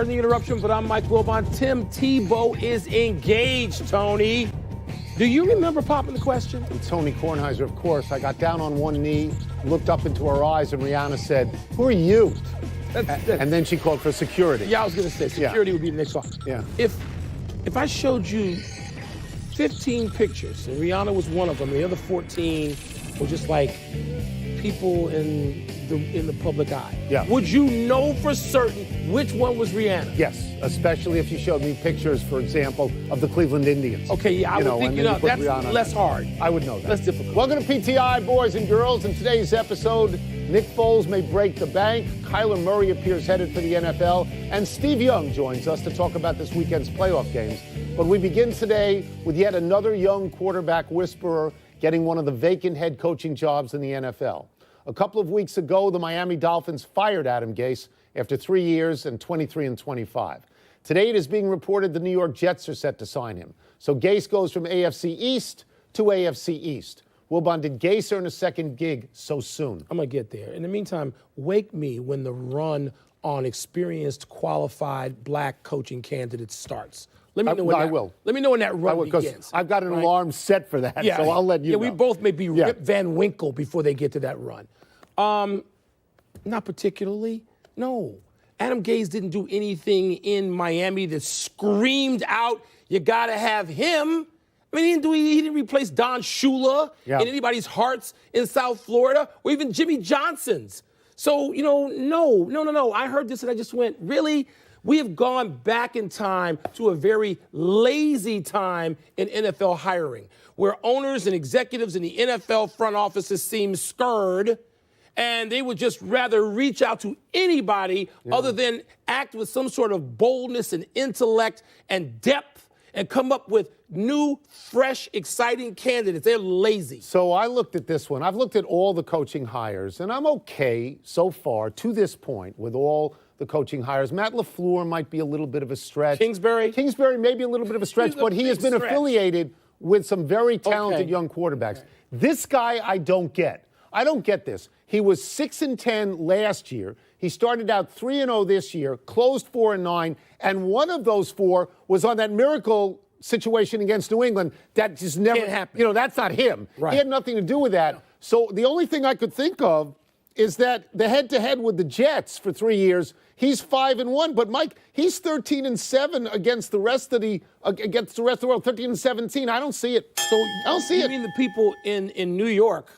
Pardon the interruption, but I'm Mike Wilbon. Tim Tebow is engaged, Tony. Do you remember popping the question? And Tony Kornheiser, of course. I got down on one knee, looked up into her eyes, and Rihanna said, "Who are you?" And then she called for security. Yeah, I was going to say security would be the next call. Yeah. If I showed you 15 pictures, and Rihanna was one of them, the other 14 were just like people in the public eye. Yeah. Would you know for certain which one was Rihanna? Yes, especially if you showed me pictures, for example, of the Cleveland Indians. Okay, yeah, I would think, that's Rihanna. less hard. I would know that. Less difficult. Welcome to PTI, boys and girls. In today's episode, Nick Foles may break the bank, Kyler Murray appears headed for the NFL, and Steve Young joins us to talk about this weekend's playoff games. But we begin today with yet another young quarterback whisperer getting one of the vacant head coaching jobs in the NFL. A couple of weeks ago, the Miami Dolphins fired Adam Gase after 3 years and 23-25. Today, it is being reported the New York Jets are set to sign him. So Gase goes from AFC East to AFC East. Wilbon, did Gase earn a second gig so soon? I'm going to get there. In the meantime, wake me when the run on experienced, qualified black coaching candidates starts. Let me know when I will. Let me know when that run begins. I've got an alarm set for that, so I'll let you know. Yeah, we both may be Rip Van Winkle before they get to that run. Not particularly, no. Adam Gase didn't do anything in Miami that screamed out, you got to have him. I mean, he didn't replace Don Shula in anybody's hearts in South Florida or even Jimmy Johnson's. So, no. I heard this and I just went, really? We have gone back in time to a very lazy time in NFL hiring, where owners and executives in the NFL front offices seem scared, and they would just rather reach out to anybody other than act with some sort of boldness and intellect and depth and come up with new, fresh, exciting candidates. They're lazy. So I looked at this one. I've looked at all the coaching hires, and I'm okay so far to this point with all the coaching hires. Matt LaFleur might be a little bit of a stretch. Kingsbury may be a little bit of a stretch, but he has been affiliated with some very talented young quarterbacks. Okay. This guy I don't get. I don't get this. He was 6-10 last year. He started out 3-0 this year, closed 4-9, and one of those four was on that miracle situation against New England that just never can't happen. That's not him. Right. He had nothing to do with that. No. So the only thing I could think of is that the head-to-head with the Jets for 3 years, he's 5-1. But Mike, he's 13-7 against the rest of the world. 13-17. I don't see it. So I don't see it. You mean the people in New York?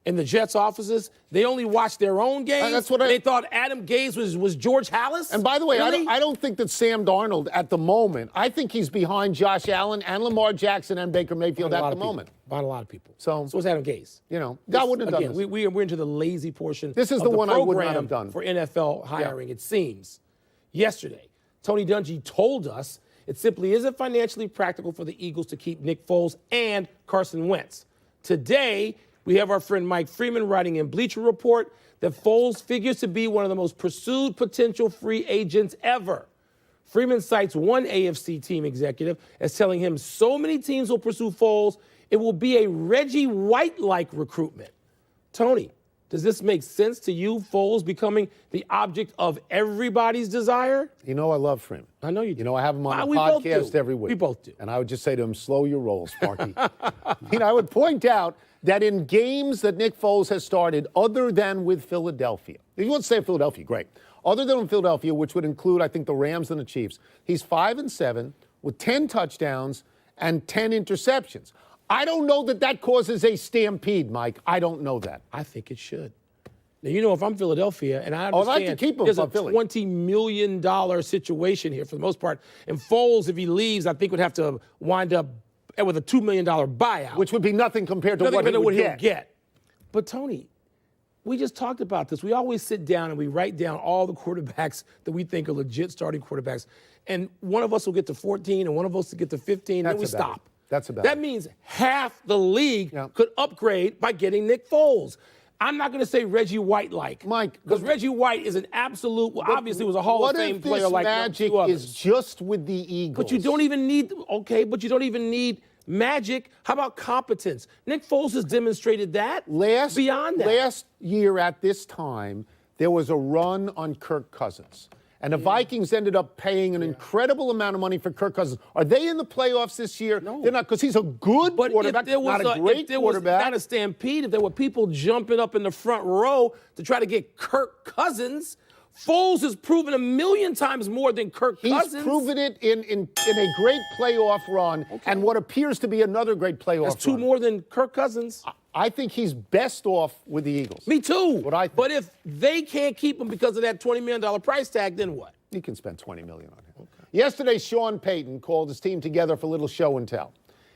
In the Jets offices, they only watched their own games. That's what they thought Adam Gase was George Halas. And by the way, really? I don't think that Sam Darnold at the moment. I think he's behind Josh Allen and Lamar Jackson and Baker Mayfield at the moment. Behind a lot of people. So was Adam Gase. I wouldn't have done this. We're into the lazy portion. This is of the one I would not have program done for NFL hiring. It seems. Yesterday, Tony Dungy told us it simply isn't financially practical for the Eagles to keep Nick Foles and Carson Wentz. Today, we have our friend Mike Freeman writing in Bleacher Report that Foles figures to be one of the most pursued potential free agents ever. Freeman cites one AFC team executive as telling him so many teams will pursue Foles, it will be a Reggie White-like recruitment. Tony, does this make sense to you, Foles becoming the object of everybody's desire? I love Freeman. I know you do. I have him on the podcast every week. We both do. And I would just say to him, slow your roll, Sparky. I would point out that in games that Nick Foles has started other than with Philadelphia, if you want to say Philadelphia, great. Other than with Philadelphia, which would include, I think, the Rams and the Chiefs, he's 5-7 with 10 touchdowns and 10 interceptions. I don't know that causes a stampede, Mike. I don't know that. I think it should. Now, if I'm Philadelphia, and I understand I'd like to keep him there's a Philly. $20 million situation here for the most part, and Foles, if he leaves, I think would have to wind up with a $2 million buyout. Which would be nothing compared to what he'll get. But, Tony, we just talked about this. We always sit down and we write down all the quarterbacks that we think are legit starting quarterbacks. And one of us will get to 14 and one of us will get to 15, and then we stop. That means half the league could upgrade by getting Nick Foles. I'm not going to say Reggie White-like, Mike, because Reggie White is an absolute. Well, obviously, was a Hall of Fame player like magic is just with the Eagles. But you don't even need. Okay, but you don't even need magic. How about competence? Nick Foles has demonstrated that. Beyond that, last year at this time, there was a run on Kirk Cousins. And the Vikings ended up paying an incredible amount of money for Kirk Cousins. Are they in the playoffs this year? No. They're not, because he's a good quarterback, not a great quarterback. Not a stampede. If there were people jumping up in the front row to try to get Kirk Cousins, Foles has proven 1,000,000 times more than Kirk Cousins. He's proven it in a great playoff run and what appears to be another great playoff run. That's two more than Kirk Cousins. I think he's best off with the Eagles. Me too. What I think. But if they can't keep him because of that $20 million price tag, then what? You can spend $20 million on him. Okay. Yesterday, Sean Payton called his team together for a little show and tell.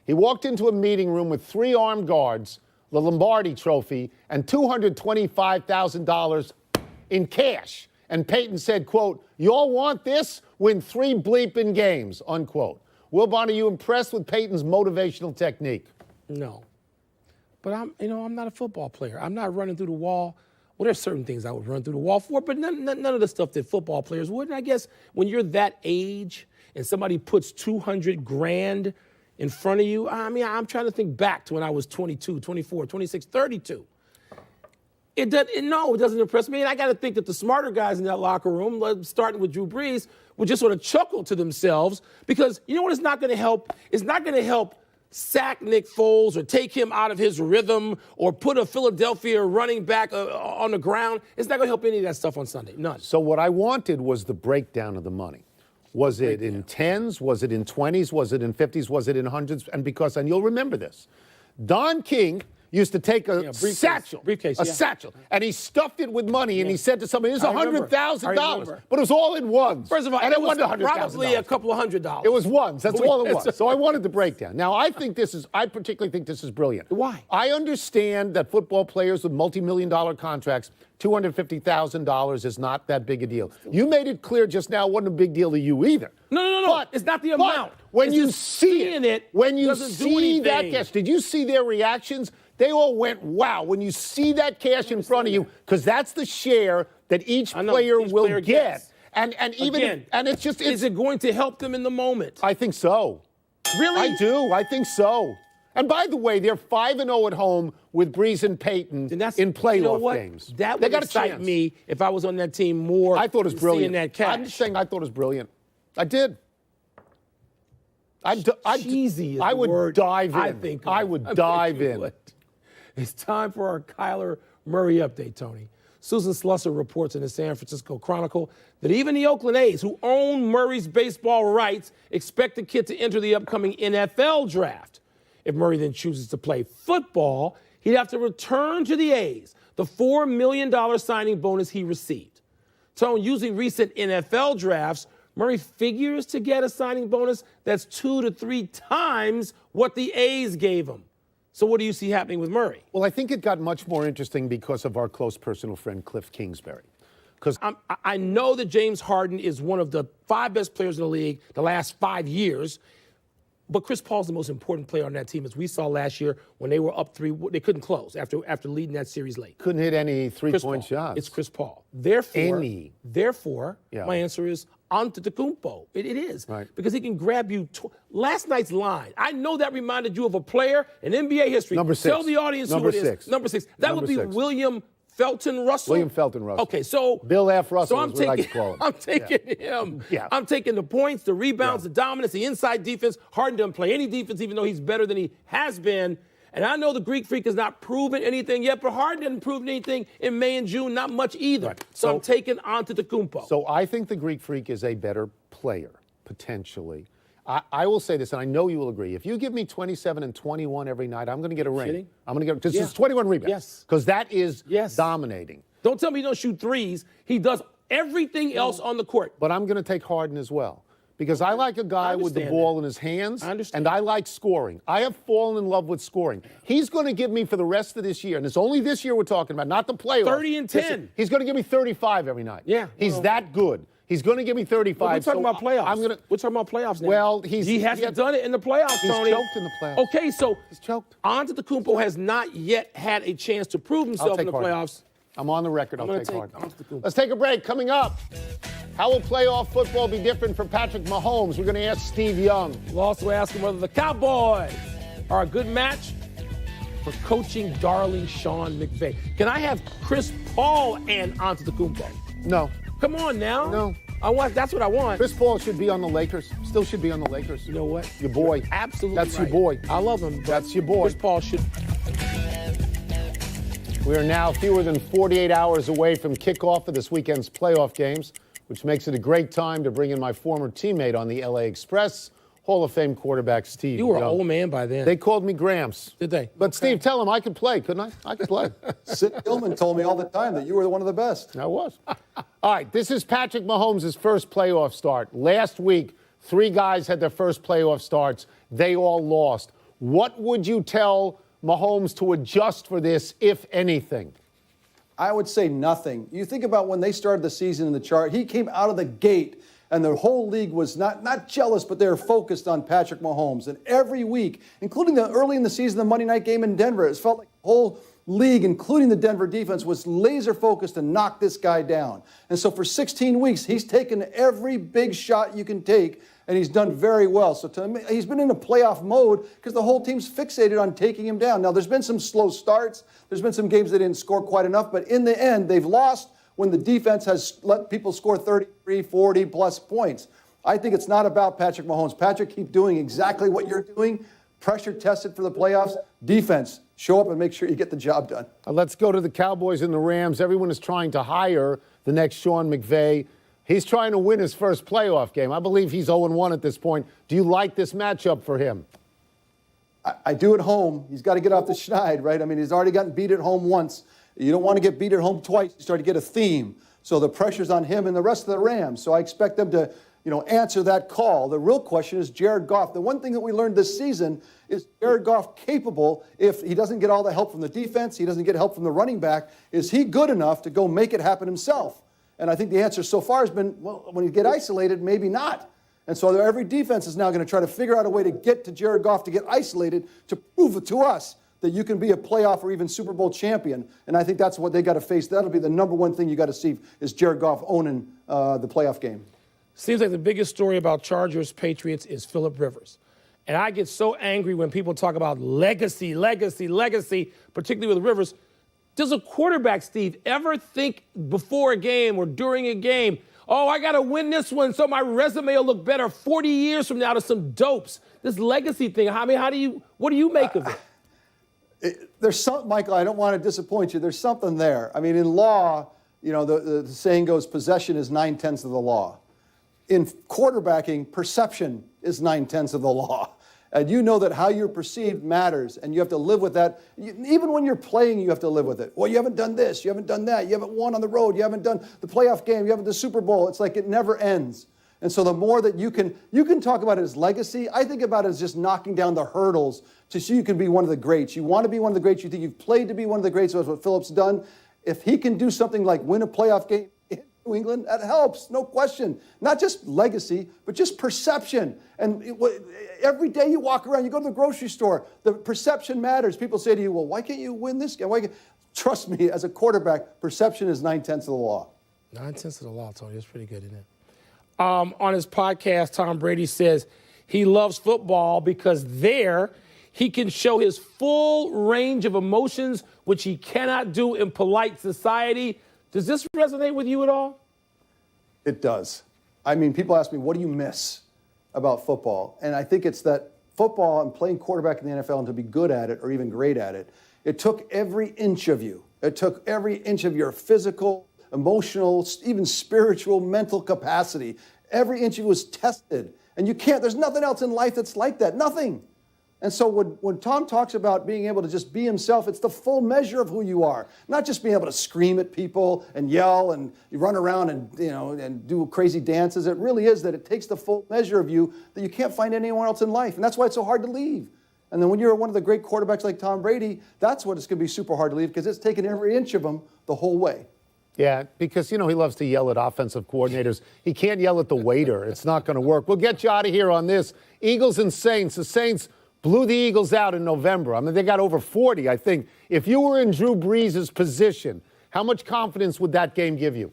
He walked into a meeting room with 3 armed guards, the Lombardi Trophy, and $225,000 in cash. And Payton said, quote, "You all want this? Win 3 bleeping games," unquote. Wilbon, are you impressed with Payton's motivational technique? No. But I'm not a football player. I'm not running through the wall. Well, there's certain things I would run through the wall for, but none of the stuff that football players would. And I guess when you're that age and somebody puts $200,000 in front of you, I'm trying to think back to when I was 22, 24, 26, 32. It doesn't impress me. And I got to think that the smarter guys in that locker room, starting with Drew Brees, would just sort of chuckle to themselves because you know what it's not going to help? It's not going to help sack Nick Foles or take him out of his rhythm or put a Philadelphia running back on the ground. It's not going to help any of that stuff on Sunday. None. So what I wanted was the breakdown of the money. Was it in 10s? Was it in 20s? Was it in 50s? Was it in hundreds? And you'll remember this, Don King used to take a satchel, and he stuffed it with money, and he said to somebody, "It's $100,000," but it was all in ones. First of all, and it was probably a couple of $100. It was ones. That's all it was. So I wanted the breakdown. Now I particularly think this is brilliant. Why? I understand that football players with multi-million-dollar contracts, $250,000 is not that big a deal. You made it clear just now it wasn't a big deal to you either. No. But it's not the amount. When you see it, when you see that cash, did you see their reactions? They all went, wow, when you see that cash in front of you, because that's the share that each player will get. And it's just... Is it going to help them in the moment? I think so. Really? I do. I think so. And by the way, they're 5-0 at home with Brees and Payton in playoff games. That would excite me if I was on that team more. I thought it was brilliant. Seeing that cash. I'm just saying I thought it was brilliant. I did. I would dive in. I would dive in. It's time for our Kyler Murray update, Tony. Susan Slusser reports in the San Francisco Chronicle that even the Oakland A's, who own Murray's baseball rights, expect the kid to enter the upcoming NFL draft. If Murray then chooses to play football, he'd have to return to the A's the $4 million signing bonus he received. Tone, using recent NFL drafts, Murray figures to get a signing bonus that's 2 to 3 times what the A's gave him. So what do you see happening with Murray? Well, I think it got much more interesting because of our close personal friend, Cliff Kingsbury. Because I know that James Harden is one of the 5 best players in the league the last 5 years, but Chris Paul's the most important player on that team, as we saw last year when they were up 3. They couldn't close after leading that series late. Couldn't hit any three-point shots. It's Chris Paul. Therefore, my answer is Antetokounmpo. It is. Right. Because he can grab you. Last night's line, I know that reminded you of a player in NBA history. Number 6. Tell the audience who it is. Number 6. That would be William Felton Russell. William Felton Russell. Okay, so Bill F. Russell is what I like to call him. I'm taking him. Yeah. I'm taking the points, the rebounds, the dominance, the inside defense. Harden doesn't play any defense, even though he's better than he has been. And I know the Greek Freak has not proven anything yet, but Harden didn't prove anything in May and June, not much either. Right. So I'm taking Antetokounmpo. So I think the Greek Freak is a better player, potentially. I will say this, and I know you will agree. If you give me 27 and 21 every night, I'm going to get a ring. Kidding? I'm going to get, because it's 21 rebounds. Yes. Because that is dominating. Don't tell me he don't shoot threes. He does everything else on the court. But I'm going to take Harden as well. Because I like a guy with the ball in his hands, and I like scoring. I have fallen in love with scoring. He's going to give me for the rest of this year, and it's only this year we're talking about, not the playoffs. 30 and 10. He's going to give me 35 every night. Yeah. He's that good. He's going to give me 35. We're talking about playoffs. We're talking about playoffs now. Well, he hasn't done it in the playoffs, Tony. He's choked in the playoffs. Okay, so he's choked. Antetokounmpo has not yet had a chance to prove himself in the playoffs. I'm on the record. I'll take Harden. Let's take a break. Coming up, how will playoff football be different for Patrick Mahomes? We're going to ask Steve Young. We'll also ask him whether the Cowboys are a good match for coaching darling Sean McVay. Can I have Chris Paul and Antetokounmpo? No. Come on now. No. That's what I want. Chris Paul should be on the Lakers. Still should be on the Lakers. You know what? Your boy. Absolutely. That's right. your boy. I love him. That's your boy. Chris Paul should. We are now fewer than 48 hours away from kickoff of this weekend's playoff games, which makes it a great time to bring in my former teammate on the LA Express, Hall of Fame quarterback Steve You were an Young. old man by then. They called me Gramps. Did they? But Steve, tell him I could play, couldn't I? I could play. Sid Gilman told me all the time that you were one of the best. I was. All right, this is Patrick Mahomes' first playoff start. Last week, 3 guys had their first playoff starts. They all lost. What would you tell Mahomes to adjust for this, if anything? I would say nothing. You think about when they started the season in the chart, he came out of the gate and the whole league was not jealous, but they were focused on Patrick Mahomes. And every week, including the early in the season, the Monday night game in Denver, it felt like the whole league, including the Denver defense, was laser focused to knock this guy down. And so for 16 weeks, he's taken every big shot you can take, and he's done very well. So to me, he's been in a playoff mode because the whole team's fixated on taking him down. Now, there's been some slow starts. There's been some games they didn't score quite enough, but in the end, they've lost when the defense has let people score 33, 40 plus points. I think it's not about Patrick Mahomes. Patrick, keep doing exactly what you're doing. Pressure tested for the playoffs. Defense, show up and make sure you get the job done. Let's go to the Cowboys and the Rams. Everyone is trying to hire the next Sean McVay. He's trying to win his first playoff game. I believe he's 0-1 at this point. Do you like this matchup for him? I do at home. He's got to get off the schneid, right? I mean, he's already gotten beat at home once. You don't want to get beat at home twice. You start to get a theme. So the pressure's on him and the rest of the Rams. So I expect them to, answer that call. The real question is Jared Goff. The one thing that we learned this season is Jared Goff capable, if he doesn't get all the help from the defense, he doesn't get help from the running back, is he good enough to go make it happen himself? And I think the answer so far has been, well, when you get isolated, maybe not. And so every defense is now going to try to figure out a way to get to Jared Goff to get isolated to prove it to us that you can be a playoff or even Super Bowl champion. And I think that's what they got to face. That'll be the number one thing you got to see is Jared Goff owning the playoff game. Seems like the biggest story about Chargers-Patriots is Phillip Rivers. And I get so angry when people talk about legacy, particularly with Rivers. Does a quarterback, Steve, ever think before a game or during a game, oh, I got to win this one so my resume will look better 40 years from now to some dopes? This legacy thing, I mean, what do you make of it? There's something, Michael, I don't want to disappoint you. There's something there. I mean, in law, the saying goes, possession is 9/10 of the law. In quarterbacking, perception is 9/10 of the law. And you know that how you're perceived matters, and you have to live with that. Even when you're playing, you have to live with it. Well, you haven't done this, you haven't done that, you haven't won on the road, you haven't done the playoff game, you haven't the Super Bowl. It's like it never ends. And so the more that you can talk about it as legacy, I think about it as just knocking down the hurdles to so you can be one of the greats. You want to be one of the greats. You think you've played to be one of the greats. That's what Phillip's done. If he can do something like win a playoff game in New England, that helps, no question. Not just legacy, but just perception. And every day you walk around, you go to the grocery store, the perception matters. People say to you, well, why can't you win this game? Trust me, as a quarterback, perception is 9/10 of the law. 9/10 of the law, Tony. That's pretty good, isn't it? On his podcast, Tom Brady says he loves football because there he can show his full range of emotions, which he cannot do in polite society. Does this resonate with you at all? It does. I mean, people ask me, what do you miss about football? And I think it's that football and playing quarterback in the NFL and to be good at it or even great at it, it took every inch of you. It took every inch of your physical, emotional, even spiritual, mental capacity. Every inch of you was tested. And there's nothing else in life that's like that. Nothing. And so when Tom talks about being able to just be himself, it's the full measure of who you are. Not just being able to scream at people and yell and run around and do crazy dances. It really is that it takes the full measure of you that you can't find anywhere else in life. And that's why it's so hard to leave. And then when you're one of the great quarterbacks like Tom Brady, that's what it's going to be super hard to leave because it's taken every inch of him the whole way. Yeah, because, he loves to yell at offensive coordinators. He can't yell at the waiter. It's not going to work. We'll get you out of here on this. Eagles and Saints. The Saints blew the Eagles out in November. I mean, they got over 40, I think. If you were in Drew Brees' position, how much confidence would that game give you?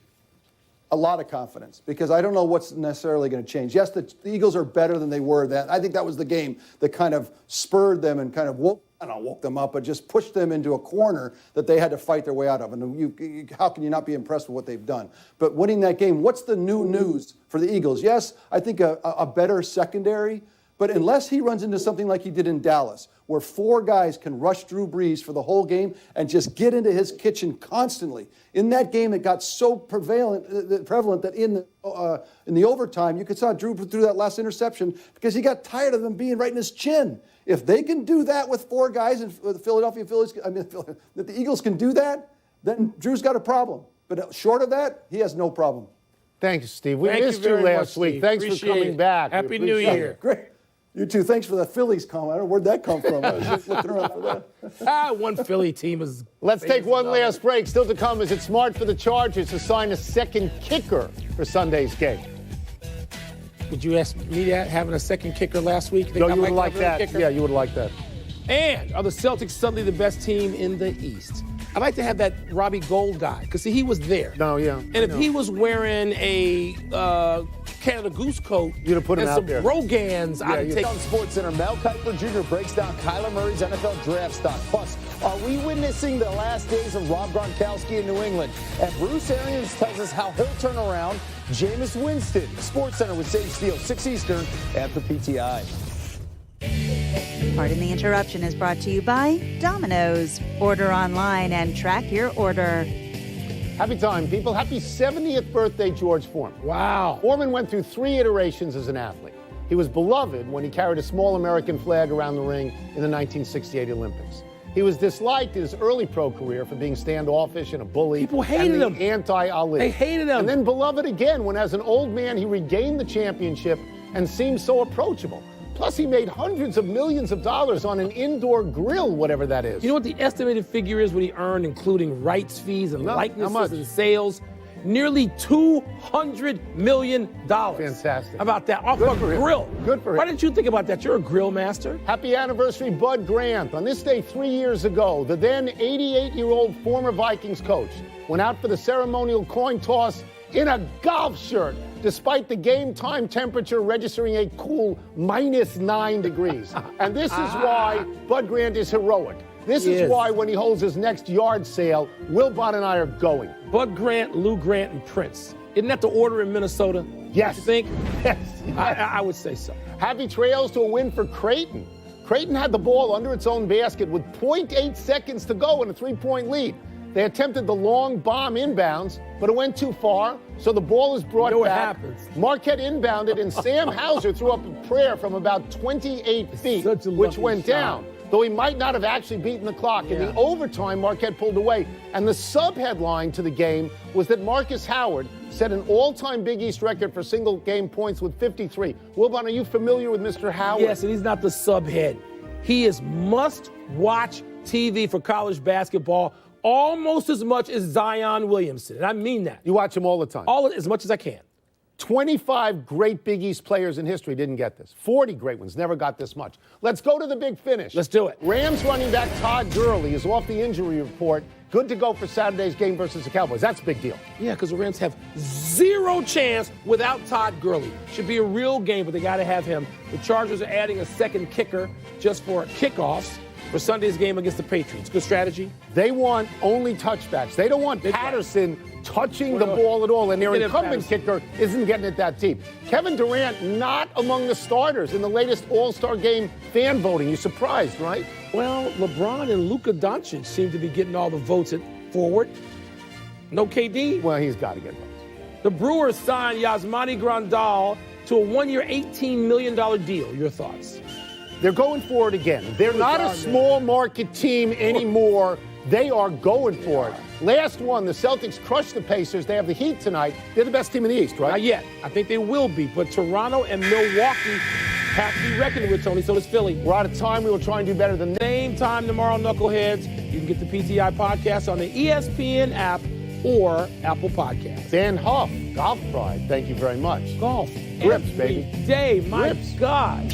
A lot of confidence, because I don't know what's necessarily going to change. Yes, the Eagles are better than they were then. I think that was the game that kind of spurred them and kind of woke them up, but just pushed them into a corner that they had to fight their way out of. And how can you not be impressed with what they've done? But winning that game, what's the new news for the Eagles? Yes, I think a better secondary, but unless he runs into something like he did in Dallas, where 4 guys can rush Drew Brees for the whole game and just get into his kitchen constantly. In that game, it got so prevalent that in the overtime, you could saw Drew threw that last interception because he got tired of them being right in his chin. If they can do that with 4 guys in the Philadelphia Phillies, that the Eagles can do that, then Drew's got a problem. But short of that, he has no problem. Thank you, Steve. We Thank missed you you very last much, week. Steve. Thanks Appreciate for coming it. back. We Happy New appreciate Year. it. Great. You too. Thanks for the Phillies comment. I don't know where'd that come from. I was just looking around for that. One Philly team is. Let's take one another. last break. Still to come, is it smart for the Chargers to sign a second kicker for Sunday's game? Would you ask me that, having a second kicker last week? Think No, I you would might like have another that. kicker? Yeah, you would like that. And are the Celtics suddenly the best team in the East? I'd like to have that Robbie Gold guy, because see, he was there. No, yeah. And if he was wearing a Canada Goose coat You'd have put him and out some there. Rogans, I'd take. On SportsCenter, Mel Kiper Jr. breaks down Kyler Murray's NFL draft stock. Plus, are we witnessing the last days of Rob Gronkowski in New England? And Bruce Arians tells us how he'll turn around Jameis Winston. SportsCenter with Sage Steele, 6 Eastern, after PTI. Pardon the Interruption is brought to you by Domino's. Order online and track your order. Happy time, people. Happy 70th birthday, George Foreman. Wow. Foreman went through 3 iterations as an athlete. He was beloved when he carried a small American flag around the ring in the 1968 Olympics. He was disliked in his early pro career for being standoffish and a bully. People hated and him. Anti-Ali. They hated him. And then beloved again when, as an old man, he regained the championship and seemed so approachable. Plus, he made hundreds of millions of dollars on an indoor grill, whatever that is. You know what the estimated figure is what he earned, including rights fees and No, how likenesses much? and sales? Nearly $200 million. Fantastic. How about that? Off Good a for him. grill. Good for him. Why didn't you think about that? You're a grill master. Happy anniversary, Bud Grant. On this day 3 years ago, the then 88-year-old former Vikings coach went out for the ceremonial coin toss in a golf shirt, despite the game time temperature registering a cool -9 degrees. And this is why Bud Grant is heroic. This is why when he holds his next yard sale, Wilbon and I are going. Bud Grant, Lou Grant, and Prince. Isn't that the order in Minnesota? Yes. You think? Yes. I would say so. Happy trails to a win for Creighton. Creighton had the ball under its own basket with 0.8 seconds to go in a 3-point lead. They attempted the long bomb inbounds, but it went too far, so the ball is brought You know what back. happens. Marquette inbounded, and Sam Hauser threw up a prayer from about 28 feet, Such a which lucky went shot. down. Though he might not have actually beaten the clock. In the overtime, Marquette pulled away. And the sub-headline to the game was that Marcus Howard set an all-time Big East record for single-game points with 53. Wilbon, are you familiar with Mr. Howard? Yes, and he's not the subhead. He is must-watch TV for college basketball almost as much as Zion Williamson. And I mean that. You watch him all the time. As much as I can. 25 great Big East players in history didn't get this. 40 great ones never got this much. Let's go to the big finish. Let's do it. Rams running back Todd Gurley is off the injury report. Good to go for Saturday's game versus the Cowboys. That's a big deal. Yeah, because the Rams have zero chance without Todd Gurley. Should be a real game, but they got to have him. The Chargers are adding a second kicker just for kickoffs for Sunday's game against the Patriots. Good strategy. They want only touchbacks. They don't want Patterson touching the ball at all, and their Get it, incumbent Patterson. kicker isn't getting it that deep. Kevin Durant not among the starters in the latest All-Star Game fan voting. You surprised, right? Well, LeBron and Luka Doncic seem to be getting all the votes at forward. No KD. Well, he's got to get votes. The Brewers signed Yasmani Grandal to a one-year, $18 million deal. Your thoughts? They're going for it again. They're not a small market team anymore. They are going for it. Last one, the Celtics crushed the Pacers. They have the Heat tonight. They're the best team in the East, right? Not yet. I think they will be. But Toronto and Milwaukee have to be reckoned with, Tony. So does Philly. We're out of time. We will try and do better than that. Same time tomorrow, Knuckleheads. You can get the PTI podcast on the ESPN app or Apple Podcasts. Dan Huff, Golf Pride. Thank you very much. Golf. Grips, every baby. day. My Grips. God.